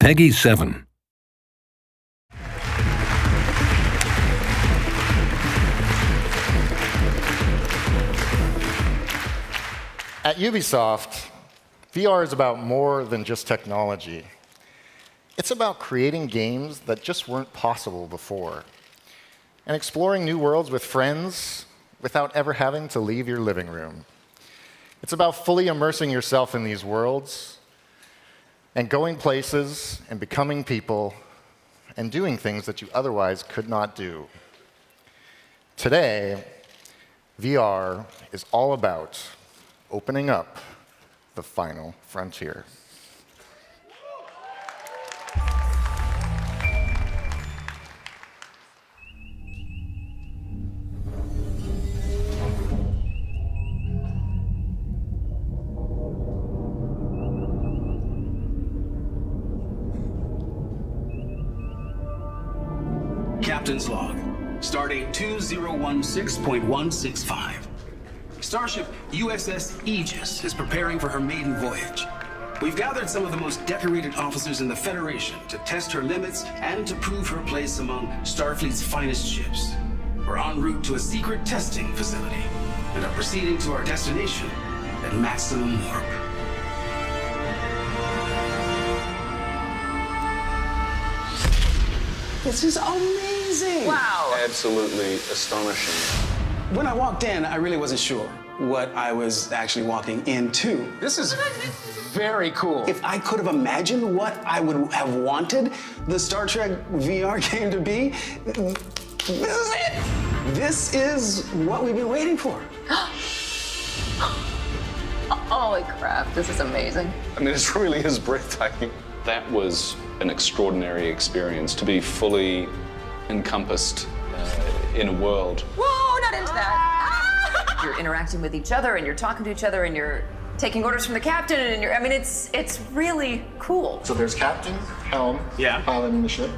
Peggy 7. At Ubisoft, VR is about more than just technology. It's about creating games that just weren't possible before, and exploring new worlds with friends without ever having to leave your living room. It's about fully immersing yourself in these worlds and going places and becoming people and doing things that you otherwise could not do. Today, VR is all about opening up the final frontier. Captain's log. Stardate 2016.165. Starship USS Aegis is preparing for her maiden voyage. We've gathered some of the most decorated officers in the Federation to test her limits and to prove her place among Starfleet's finest ships. We're en route to a secret testing facility and are proceeding to our destination at maximum warp. This is amazing! Wow. Absolutely astonishing. When I walked in, I really wasn't sure what I was actually walking into. This is very cool. If I could have imagined what I would have wanted the Star Trek VR game to be, this is it! This is what we've been waiting for. Holy crap, this is amazing. I mean, it really is breathtaking. That was an extraordinary experience to be fully encompassed in a world. Whoa, not into that. You're interacting with each other and you're talking to each other and you're taking orders from the captain and I mean, it's really cool. So there's captain, helm, piloting the ship,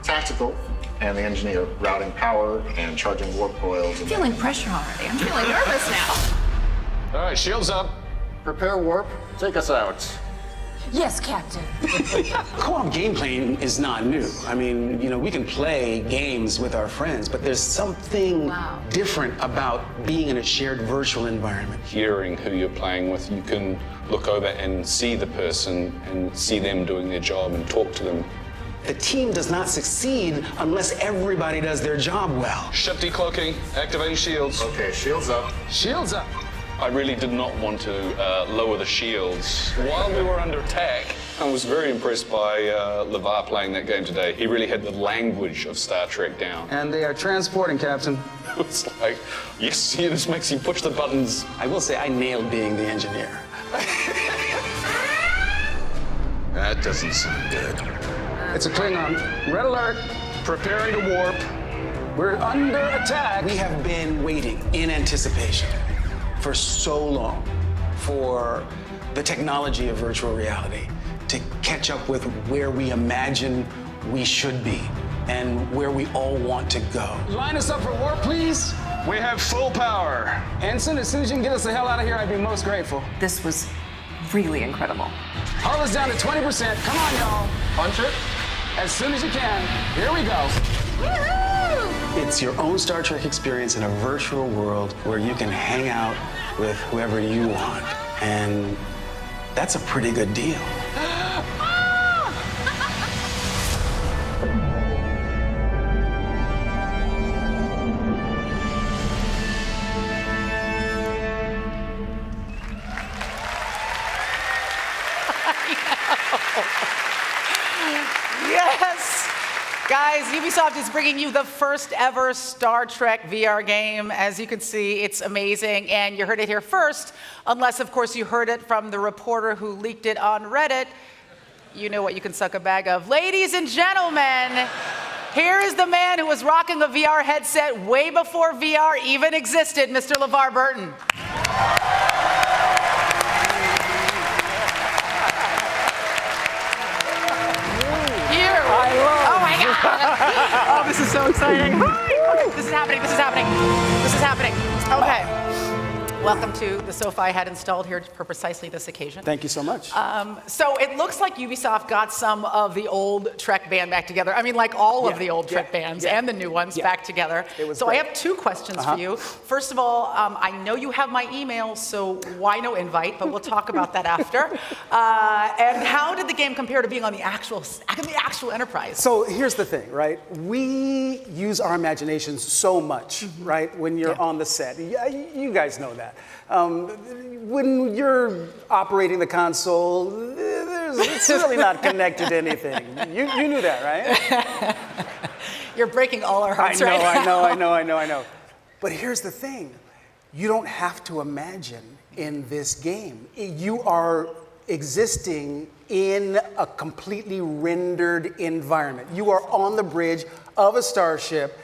tactical, and the engineer routing power and charging warp coils. I'm feeling pressure already. I'm feeling nervous now. All right, shields up. Prepare warp, take us out. Yes, Captain. Co-op gameplay is not new. I mean, you know, we can play games with our friends, but there's something different about being in a shared virtual environment. Hearing who you're playing with, you can look over and see the person and see them doing their job and talk to them. The team does not succeed unless everybody does their job well. Ship decloaking, activating shields. Okay, shields up. Shields up. I really did not want to lower the shields while we were under attack. I was very impressed by LeVar playing that game today. He really had the language of Star Trek down. And they are transporting, Captain. It's like, yes, yeah, this makes you push the buttons. I will say I nailed being the engineer. That doesn't sound good. It's a Klingon. Red alert. Preparing to warp. We're under attack. We have been waiting in anticipation for so long for the technology of virtual reality to catch up with where we imagine we should be and where we all want to go. Line us up for warp, please. We have full power. Ensign, as soon as you can get us the hell out of here, I'd be most grateful. This was really incredible. Hull is down to 20%. Come on, y'all. Punch it. As soon as you can. Here we go. Woohoo! It's your own Star Trek experience in a virtual world where you can hang out with whoever you want. And that's a pretty good deal. Yes! Guys, Ubisoft is bringing you the first ever Star Trek VR game. As you can see, it's amazing, and you heard it here first, unless, of course, you heard it from the reporter who leaked it on Reddit. You know what you can suck a bag of. Ladies and gentlemen, here is the man who was rocking a VR headset way before VR even existed, Mr. LeVar Burton. Oh, this is so exciting. Hi. Okay, this is happening. Okay. Welcome to the sofa I had installed here for precisely this occasion. Thank you so much. So it looks like Ubisoft got some of the old Trek band back together. I mean, like all of the old Trek bands and the new ones back together. was so great. I have two questions for you. First of all, I know you have my email, so why no invite? But we'll talk about that after. And how did the game compare to being on the actual Enterprise? So here's the thing, right? We use our imaginations so much, right? When you're on the set. You guys know that. When you're operating the console, it's really not connected to anything. You knew that, right? You're breaking all our hearts right I now. know. But here's the thing. You don't have to imagine in this game. You are existing in a completely rendered environment. You are on the bridge of a starship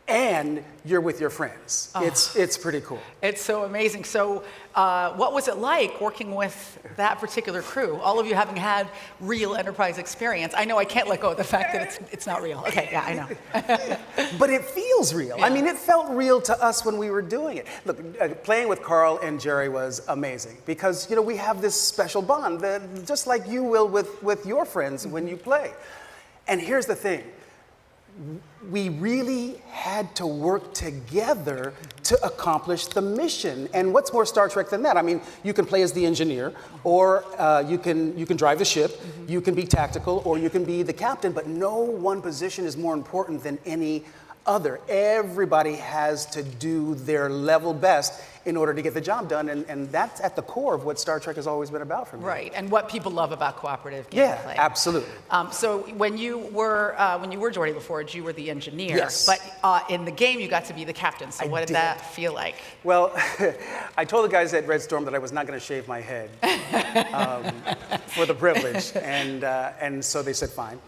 and you're with your friends. It's pretty cool. It's so amazing. So what was it like working with that particular crew? All of you having had real Enterprise experience. I know I can't let go of the fact that it's not real. Okay, yeah, I know. But it feels real. I mean, it felt real to us when we were doing it. Look, playing with Carl and Jerry was amazing because, you know, we have this special bond, that, just like you will with your friends when you play. And here's the thing. We really had to work together to accomplish the mission. And what's more Star Trek than that? I mean, you can play as the engineer, or you can drive the ship, you can be tactical, or you can be the captain, but no one position is more important than any other. Everybody has to do their level best in order to get the job done, and that's at the core of what Star Trek has always been about for me. Right, and what people love about cooperative gameplay. Yeah, absolutely. So when you were Jordy LaForge, you were the engineer. Yes. But in the game, you got to be the captain. So what did that feel like? Well, I told the guys at Red Storm that I was not going to shave my head for the privilege, and so they said fine.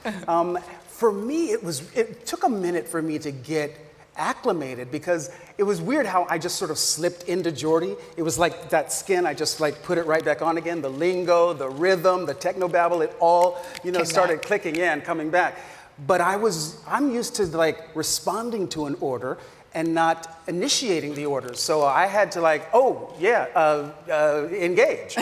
For me, it took a minute for me to get acclimated because it was weird how I just sort of slipped into Jordy. It was like that skin, I just like put it right back on again. The lingo, the rhythm, the technobabble, it all, started clicking in, coming back. But I'm used to like responding to an order and not initiating the orders. So I had to engage.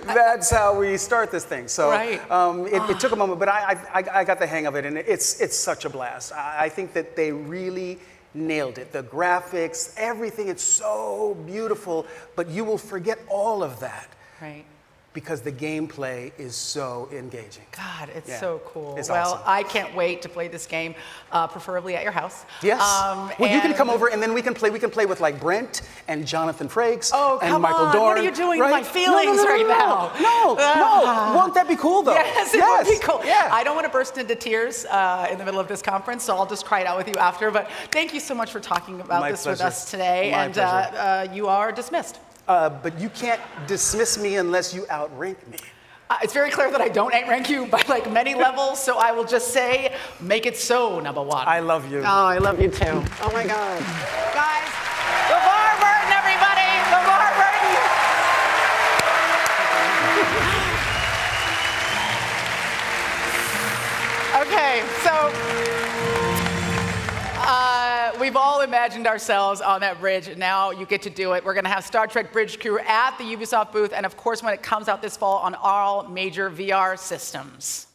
That's how we start this thing. So it took a moment, but I got the hang of it, and it's such a blast. I think that they really nailed it. The graphics, everything, it's so beautiful, but you will forget all of that. Right. Because the gameplay is so engaging. God, it's so cool. It's well, awesome. I can't wait to play this game, preferably at your house. Yes. Well, you can come over and then we can play with like Brent and Jonathan Frakes and Michael Dorn. What are you doing to my feelings now? No. Won't that be cool though? Yes, it would be cool. Yeah. I don't want to burst into tears in the middle of this conference, so I'll just cry it out with you after. But thank you so much for talking about this with us today. My pleasure. You are dismissed. But you can't dismiss me unless you outrank me. It's very clear that I don't outrank you by like many levels, so I will just say, make it so, number one. I love you. Oh, I love you too. Oh my God. Guys, LeVar Burton, everybody! LeVar Burton! Okay, so we've all imagined ourselves on that bridge, and now you get to do it. We're going to have Star Trek Bridge Crew at the Ubisoft booth, and of course, when it comes out this fall on all major VR systems.